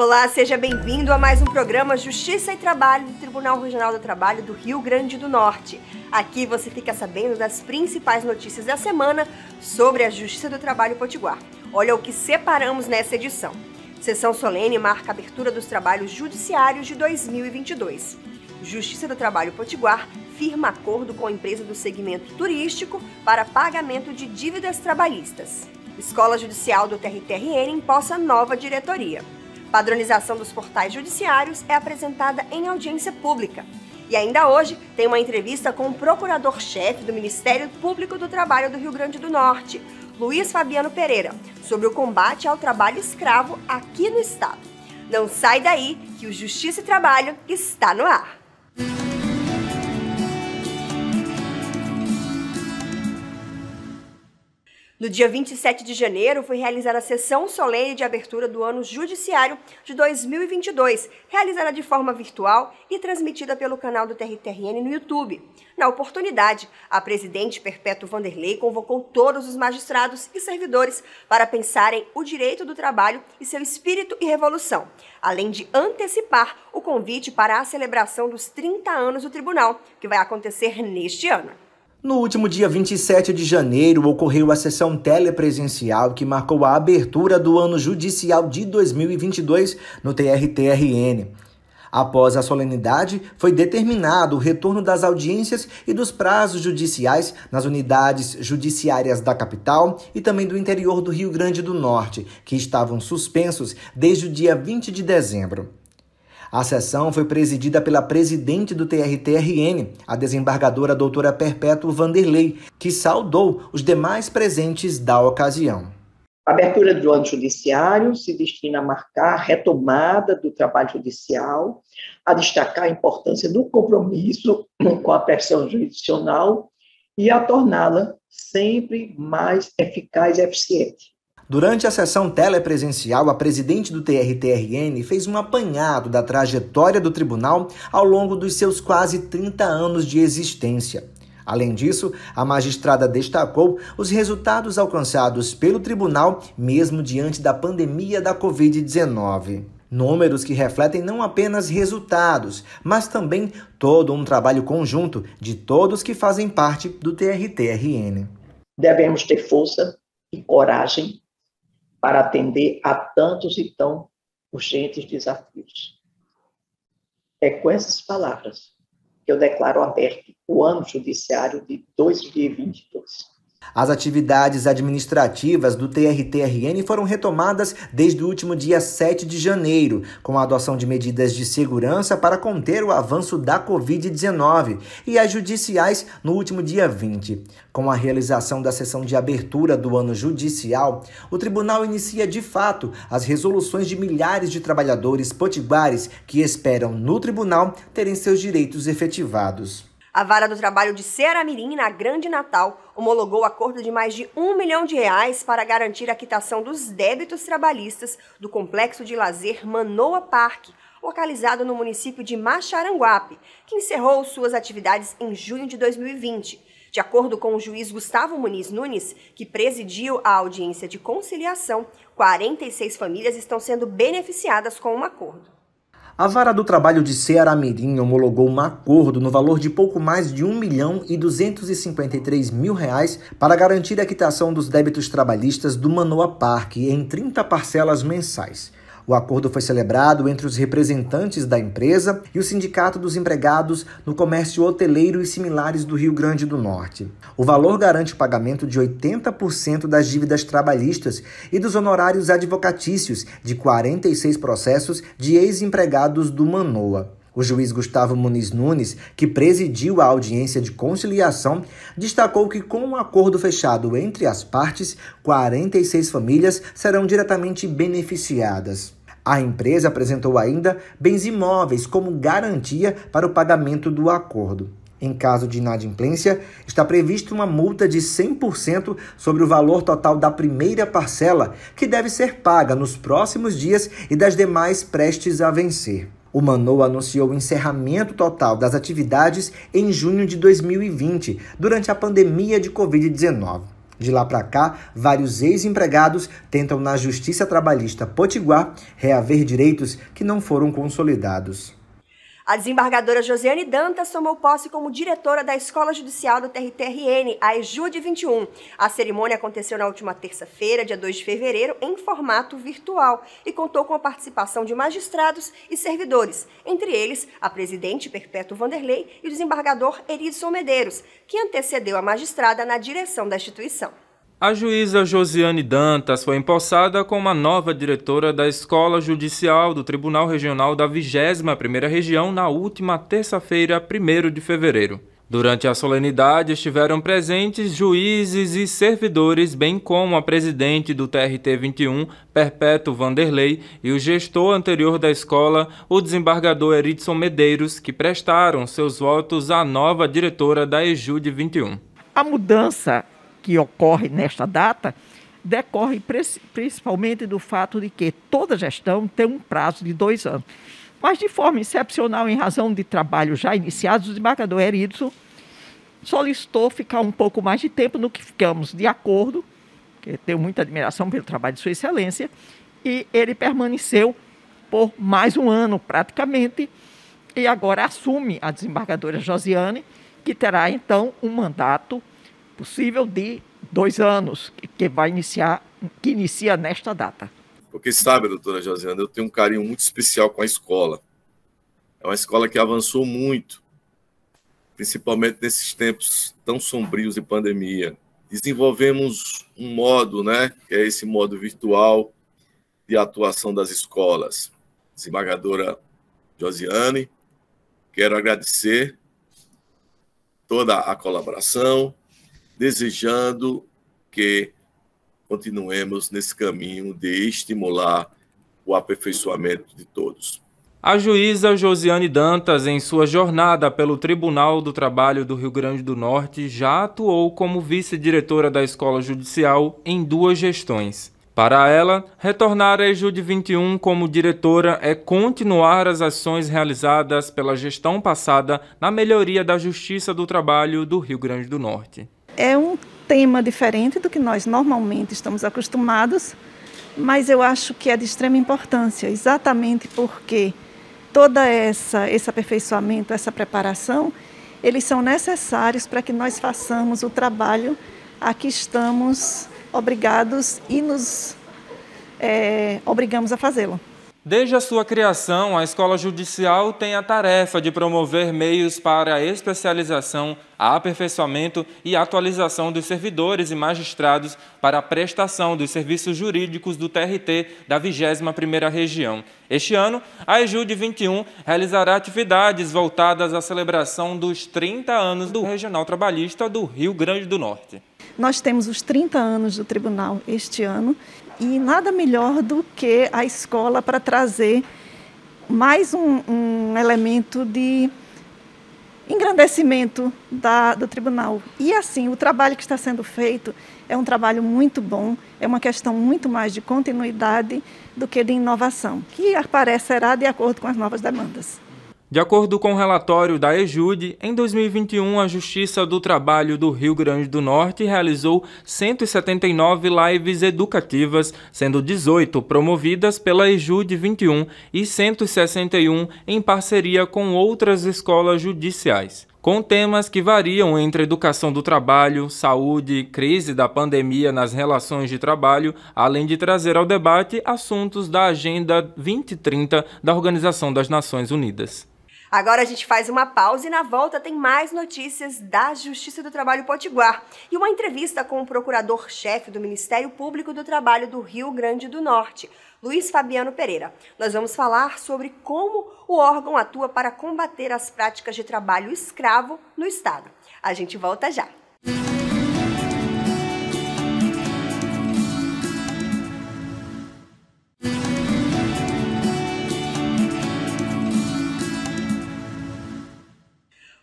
Olá, seja bem-vindo a mais um programa Justiça e Trabalho do Tribunal Regional do Trabalho do Rio Grande do Norte. Aqui você fica sabendo das principais notícias da semana sobre a Justiça do Trabalho Potiguar. Olha o que separamos nessa edição. Sessão solene marca a abertura dos trabalhos judiciários de 2022. Justiça do Trabalho Potiguar firma acordo com a empresa do segmento turístico para pagamento de dívidas trabalhistas. Escola Judicial do TRTRN empossa nova diretoria. Padronização dos portais judiciários é apresentada em audiência pública. E ainda hoje tem uma entrevista com o procurador-chefe do Ministério Público do Trabalho do Rio Grande do Norte, Luiz Fabiano Pereira, sobre o combate ao trabalho escravo aqui no estado. Não sai daí que o Justiça e Trabalho está no ar. No dia 27 de janeiro, foi realizada a sessão solene de abertura do ano judiciário de 2022, realizada de forma virtual e transmitida pelo canal do TRTRN no YouTube. Na oportunidade, a presidente Perpétua Vanderlei convocou todos os magistrados e servidores para pensarem o direito do trabalho e seu espírito e revolução, além de antecipar o convite para a celebração dos 30 anos do tribunal, que vai acontecer neste ano. No último dia 27 de janeiro, ocorreu a sessão telepresencial que marcou a abertura do ano judicial de 2022 no TRTRN. Após a solenidade, foi determinado o retorno das audiências e dos prazos judiciais nas unidades judiciárias da capital e também do interior do Rio Grande do Norte, que estavam suspensos desde o dia 20 de dezembro. A sessão foi presidida pela presidente do TRTRN, a desembargadora doutora Perpétua Vanderlei, que saudou os demais presentes da ocasião. A abertura do ano judiciário se destina a marcar a retomada do trabalho judicial, a destacar a importância do compromisso com a pressão jurisdicional e a torná-la sempre mais eficaz e eficiente. Durante a sessão telepresencial, a presidente do TRTRN fez um apanhado da trajetória do tribunal ao longo dos seus quase 30 anos de existência. Além disso, a magistrada destacou os resultados alcançados pelo tribunal, mesmo diante da pandemia da Covid-19. Números que refletem não apenas resultados, mas também todo um trabalho conjunto de todos que fazem parte do TRTRN. Devemos ter força e coragem para atender a tantos e tão urgentes desafios. É com essas palavras que eu declaro aberto o ano judiciário de 2022. As atividades administrativas do TRTRN foram retomadas desde o último dia 7 de janeiro, com a adoção de medidas de segurança para conter o avanço da Covid-19 e as judiciais no último dia 20. Com a realização da sessão de abertura do ano judicial, o tribunal inicia de fato as resoluções de milhares de trabalhadores potiguares que esperam no tribunal terem seus direitos efetivados. A Vara do Trabalho de Ceará-Mirim, na Grande Natal, homologou o acordo de mais de R$1 milhão para garantir a quitação dos débitos trabalhistas do Complexo de Lazer Manoa Parque, localizado no município de Maxaranguape, que encerrou suas atividades em junho de 2020. De acordo com o juiz Gustavo Muniz Nunes, que presidiu a audiência de conciliação, 46 famílias estão sendo beneficiadas com o acordo. A Vara do Trabalho de Ceará-Mirim homologou um acordo no valor de pouco mais de R$1.253.000 para garantir a quitação dos débitos trabalhistas do Manoa Parque em 30 parcelas mensais. O acordo foi celebrado entre os representantes da empresa e o Sindicato dos Empregados no Comércio Hoteleiro e Similares do Rio Grande do Norte. O valor garante o pagamento de 80% das dívidas trabalhistas e dos honorários advocatícios de 46 processos de ex-empregados do Manoa. O juiz Gustavo Muniz Nunes, que presidiu a audiência de conciliação, destacou que com um acordo fechado entre as partes, 46 famílias serão diretamente beneficiadas. A empresa apresentou ainda bens imóveis como garantia para o pagamento do acordo. Em caso de inadimplência, está prevista uma multa de 100% sobre o valor total da primeira parcela, que deve ser paga nos próximos dias e das demais prestes a vencer. O Manoa anunciou o encerramento total das atividades em junho de 2020, durante a pandemia de Covid-19. De lá para cá, vários ex-empregados tentam na Justiça Trabalhista Potiguar reaver direitos que não foram consolidados. A desembargadora Josiane Dantas tomou posse como diretora da Escola Judicial do TRT-RN, a EJUD 21. A cerimônia aconteceu na última terça-feira, dia 2 de fevereiro, em formato virtual e contou com a participação de magistrados e servidores, entre eles a presidente Perpétua Vanderlei e o desembargador Eridson Medeiros, que antecedeu a magistrada na direção da instituição. A juíza Josiane Dantas foi empossada como a nova diretora da Escola Judicial do Tribunal Regional da 21ª Região na última terça-feira, 1º de fevereiro. Durante a solenidade estiveram presentes juízes e servidores, bem como a presidente do TRT-21, Perpétua Vanderlei, e o gestor anterior da escola, o desembargador Eridson Medeiros, que prestaram seus votos à nova diretora da EJUD 21. A mudança que ocorre nesta data decorre principalmente do fato de que toda gestão tem um prazo de 2 anos. Mas, de forma excepcional, em razão de trabalhos já iniciados, o desembargador Eridson solicitou ficar um pouco mais de tempo, no que ficamos de acordo, que tenho muita admiração pelo trabalho de Sua Excelência, e ele permaneceu por mais 1 ano, praticamente, e agora assume a desembargadora Josiane, que terá, então, um mandato possível de 2 anos, que inicia nesta data. Porque sabe, doutora Josiane, eu tenho um carinho muito especial com a escola. É uma escola que avançou muito, principalmente nesses tempos tão sombrios de pandemia. Desenvolvemos um modo, que é esse modo virtual de atuação das escolas. Desembargadora Josiane, quero agradecer toda a colaboração, desejando que continuemos nesse caminho de estimular o aperfeiçoamento de todos. A juíza Josiane Dantas, em sua jornada pelo Tribunal do Trabalho do Rio Grande do Norte, já atuou como vice-diretora da Escola Judicial em 2 gestões. Para ela, retornar à EJUD 21 como diretora é continuar as ações realizadas pela gestão passada na melhoria da Justiça do Trabalho do Rio Grande do Norte. É um tema diferente do que nós normalmente estamos acostumados, mas eu acho que é de extrema importância, exatamente porque todo esse aperfeiçoamento, essa preparação, eles são necessários para que nós façamos o trabalho a que estamos obrigados e nos obrigamos a fazê-lo. Desde a sua criação, a Escola Judicial tem a tarefa de promover meios para a especialização, aperfeiçoamento e atualização dos servidores e magistrados para a prestação dos serviços jurídicos do TRT da 21ª Região. Este ano, a EJUD 21 realizará atividades voltadas à celebração dos 30 anos do Regional Trabalhista do Rio Grande do Norte. Nós temos os 30 anos do tribunal este ano e nada melhor do que a escola para trazer mais um elemento de engrandecimento do tribunal. E assim, o trabalho que está sendo feito é um trabalho muito bom, é uma questão muito mais de continuidade do que de inovação, que aparecerá de acordo com as novas demandas. De acordo com o relatório da EJUD, em 2021, a Justiça do Trabalho do Rio Grande do Norte realizou 179 lives educativas, sendo 18 promovidas pela EJUD 21 e 161 em parceria com outras escolas judiciais, com temas que variam entre educação do trabalho, saúde, crise da pandemia nas relações de trabalho, além de trazer ao debate assuntos da Agenda 2030 da Organização das Nações Unidas. Agora a gente faz uma pausa e na volta tem mais notícias da Justiça do Trabalho Potiguar e uma entrevista com o procurador-chefe do Ministério Público do Trabalho do Rio Grande do Norte, Luiz Fabiano Pereira. Nós vamos falar sobre como o órgão atua para combater as práticas de trabalho escravo no Estado. A gente volta já.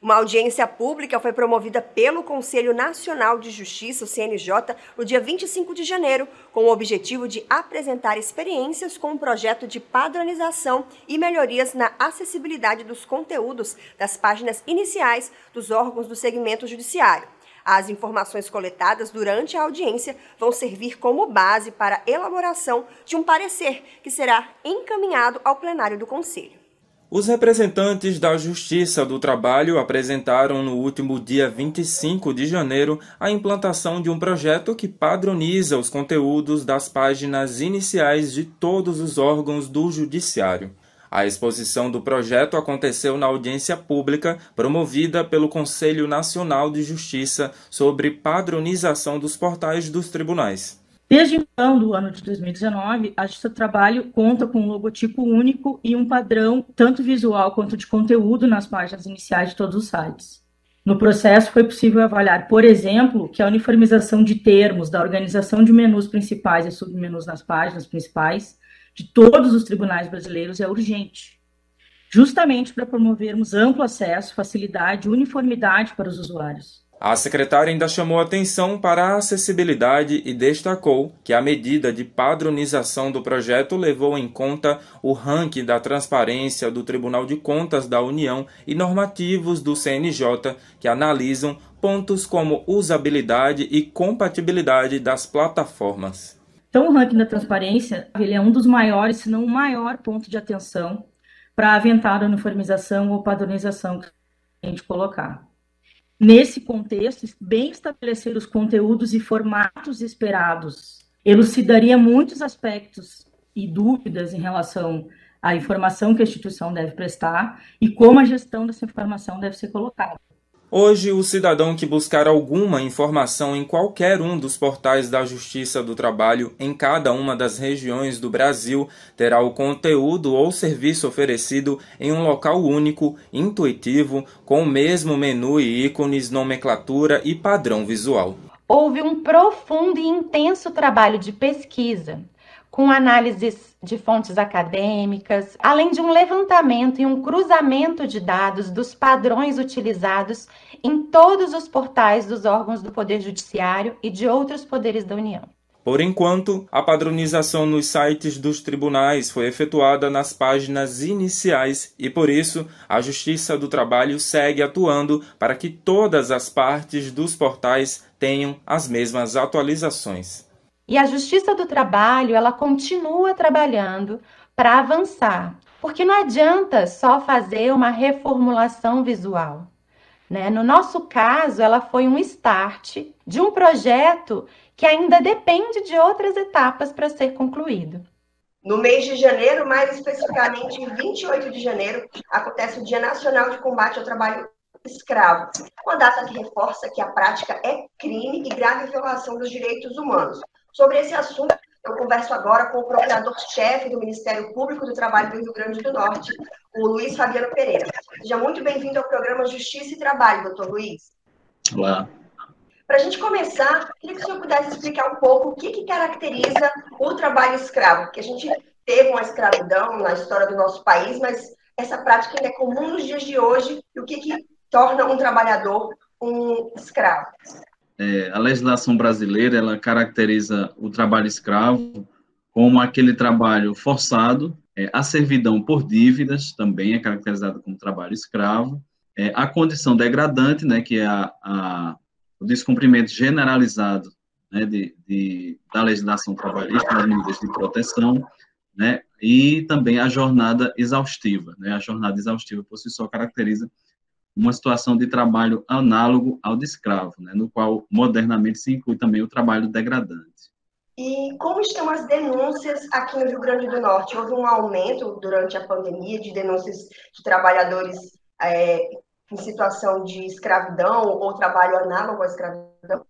Uma audiência pública foi promovida pelo Conselho Nacional de Justiça, o CNJ, no dia 25 de janeiro, com o objetivo de apresentar experiências com um projeto de padronização e melhorias na acessibilidade dos conteúdos das páginas iniciais dos órgãos do segmento judiciário. As informações coletadas durante a audiência vão servir como base para a elaboração de um parecer que será encaminhado ao plenário do Conselho. Os representantes da Justiça do Trabalho apresentaram no último dia 25 de janeiro a implantação de um projeto que padroniza os conteúdos das páginas iniciais de todos os órgãos do Judiciário. A exposição do projeto aconteceu na audiência pública promovida pelo Conselho Nacional de Justiça sobre padronização dos portais dos tribunais. Desde então, do ano de 2019, a Justiça do Trabalho conta com um logotipo único e um padrão, tanto visual quanto de conteúdo, nas páginas iniciais de todos os sites. No processo, foi possível avaliar, por exemplo, que a uniformização de termos da organização de menus principais e submenus nas páginas principais de todos os tribunais brasileiros é urgente, justamente para promovermos amplo acesso, facilidade e uniformidade para os usuários. A secretária ainda chamou atenção para a acessibilidade e destacou que a medida de padronização do projeto levou em conta o ranking da transparência do Tribunal de Contas da União e normativos do CNJ, que analisam pontos como usabilidade e compatibilidade das plataformas. Então, o ranking da transparência ele é um dos maiores, se não o maior ponto de atenção para aventar a uniformização ou padronização que a gente colocar. Nesse contexto, bem estabelecer os conteúdos e formatos esperados elucidaria muitos aspectos e dúvidas em relação à informação que a instituição deve prestar e como a gestão dessa informação deve ser colocada. Hoje, o cidadão que buscar alguma informação em qualquer um dos portais da Justiça do Trabalho em cada uma das regiões do Brasil terá o conteúdo ou serviço oferecido em um local único, intuitivo, com o mesmo menu e ícones, nomenclatura e padrão visual. Houve um profundo e intenso trabalho de pesquisa, com análises de fontes acadêmicas, além de um levantamento e um cruzamento de dados dos padrões utilizados em todos os portais dos órgãos do Poder Judiciário e de outros poderes da União. Por enquanto, a padronização nos sites dos tribunais foi efetuada nas páginas iniciais e, por isso, a Justiça do Trabalho segue atuando para que todas as partes dos portais tenham as mesmas atualizações. E a Justiça do Trabalho, ela continua trabalhando para avançar, porque não adianta só fazer uma reformulação visual, né? No nosso caso, ela foi um start de um projeto que ainda depende de outras etapas para ser concluído. No mês de janeiro, mais especificamente em 28 de janeiro, acontece o Dia Nacional de Combate ao Trabalho Escravo, uma data que reforça que a prática é crime e grave violação dos direitos humanos. Sobre esse assunto, eu converso agora com o procurador-chefe do Ministério Público do Trabalho do Rio Grande do Norte, o Luiz Fabiano Pereira. Seja muito bem-vindo ao programa Justiça e Trabalho, doutor Luiz. Olá. Para a gente começar, queria que o senhor pudesse explicar um pouco o que caracteriza o trabalho escravo, porque a gente teve uma escravidão na história do nosso país, mas essa prática ainda é comum nos dias de hoje, e o que torna um trabalhador um escravo? A legislação brasileira, ela caracteriza o trabalho escravo como aquele trabalho forçado, a servidão por dívidas também é caracterizada como trabalho escravo, a condição degradante, né, que é o descumprimento generalizado, né, da legislação trabalhista, das medidas de proteção, né, e também a jornada exaustiva, né, a jornada exaustiva por si só caracteriza uma situação de trabalho análogo ao de escravo, né, no qual modernamente se inclui também o trabalho degradante. E como estão as denúncias aqui no Rio Grande do Norte? Houve um aumento durante a pandemia de denúncias de trabalhadores em situação de escravidão ou trabalho análogo à escravidão?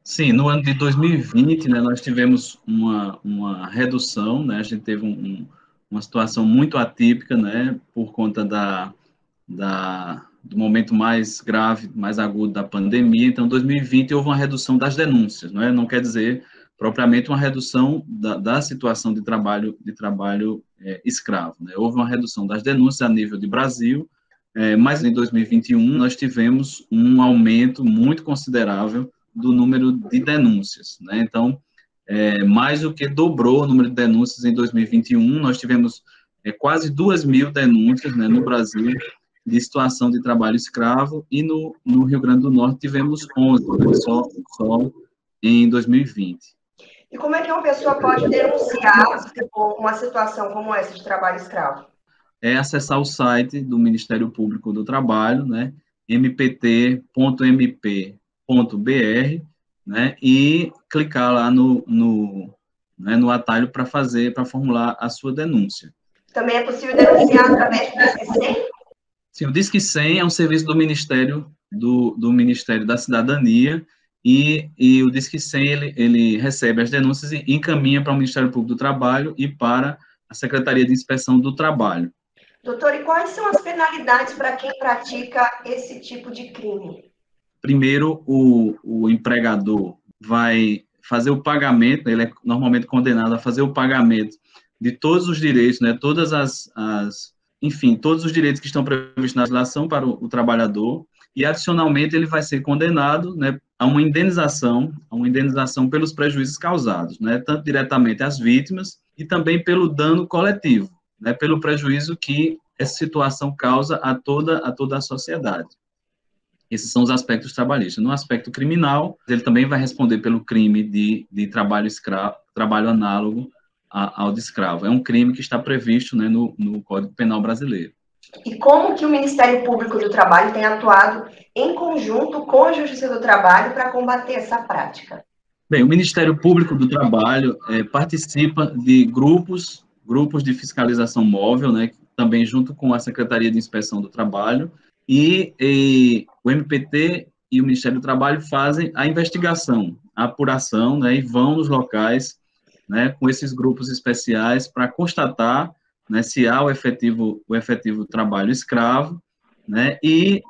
Sim, no ano de 2020, né, nós tivemos uma redução, né, a gente teve uma situação muito atípica, né, por conta do momento mais grave, mais agudo da pandemia. Então, em 2020 houve uma redução das denúncias, não quer dizer propriamente uma redução da situação de trabalho escravo, né? Houve uma redução das denúncias a nível de Brasil, mas em 2021 nós tivemos um aumento muito considerável do número de denúncias, né? Então, mais do que dobrou o número de denúncias em 2021, nós tivemos quase 2.000 denúncias, né, no Brasil, de situação de trabalho escravo, e no Rio Grande do Norte tivemos 11, né, só em 2020. E como é que uma pessoa pode denunciar uma situação como essa de trabalho escravo? É acessar o site do Ministério Público do Trabalho, né, mpt.mp.br, né, e clicar lá no atalho para formular a sua denúncia. Também é possível denunciar através do Disque 100? Sim, o Disque 100 é um serviço do Ministério da Cidadania, e o Disque 100 ele recebe as denúncias e encaminha para o Ministério Público do Trabalho e para a Secretaria de Inspeção do Trabalho. Doutor, e quais são as penalidades para quem pratica esse tipo de crime? Primeiro, o empregador vai fazer o pagamento, ele é normalmente condenado a fazer o pagamento de todos os direitos, né, todos os direitos que estão previstos na legislação para o trabalhador, e adicionalmente ele vai ser condenado, né, a uma indenização pelos prejuízos causados, né, tanto diretamente às vítimas e também pelo dano coletivo, né, pelo prejuízo que essa situação causa a toda a sociedade. Esses são os aspectos trabalhistas. No aspecto criminal, ele também vai responder pelo crime de trabalho escravo, trabalho análogo ao de escravo. É um crime que está previsto, né, no Código Penal brasileiro. E como que o Ministério Público do Trabalho tem atuado em conjunto com a Justiça do Trabalho para combater essa prática? Bem, o Ministério Público do Trabalho participa de grupos de fiscalização móvel, né, também junto com a Secretaria de Inspeção do Trabalho, e o MPT e o Ministério do Trabalho fazem a investigação, a apuração, né, e vão nos locais, né, com esses grupos especiais para constatar, né, se há o efetivo trabalho escravo, né, e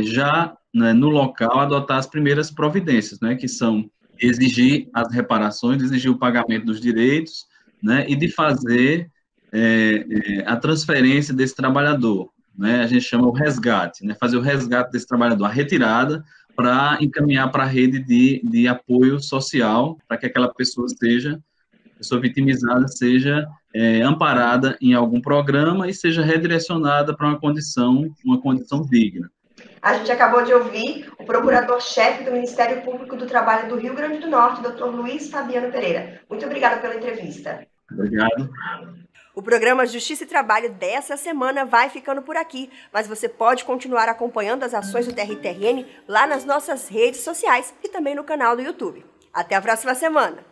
já, né, no local adotar as primeiras providências, né, que são exigir as reparações, exigir o pagamento dos direitos, né, e de fazer a transferência desse trabalhador, né, a gente chama o resgate, né, fazer o resgate desse trabalhador, a retirada, para encaminhar para a rede de apoio social, para que aquela pessoa vitimizada seja amparada em algum programa e seja redirecionada para uma condição digna. A gente acabou de ouvir o procurador-chefe do Ministério Público do Trabalho do Rio Grande do Norte, Dr. Luiz Fabiano Pereira. Muito obrigada pela entrevista. Obrigado. O programa Justiça e Trabalho dessa semana vai ficando por aqui, mas você pode continuar acompanhando as ações do TRT-RN lá nas nossas redes sociais e também no canal do YouTube. Até a próxima semana!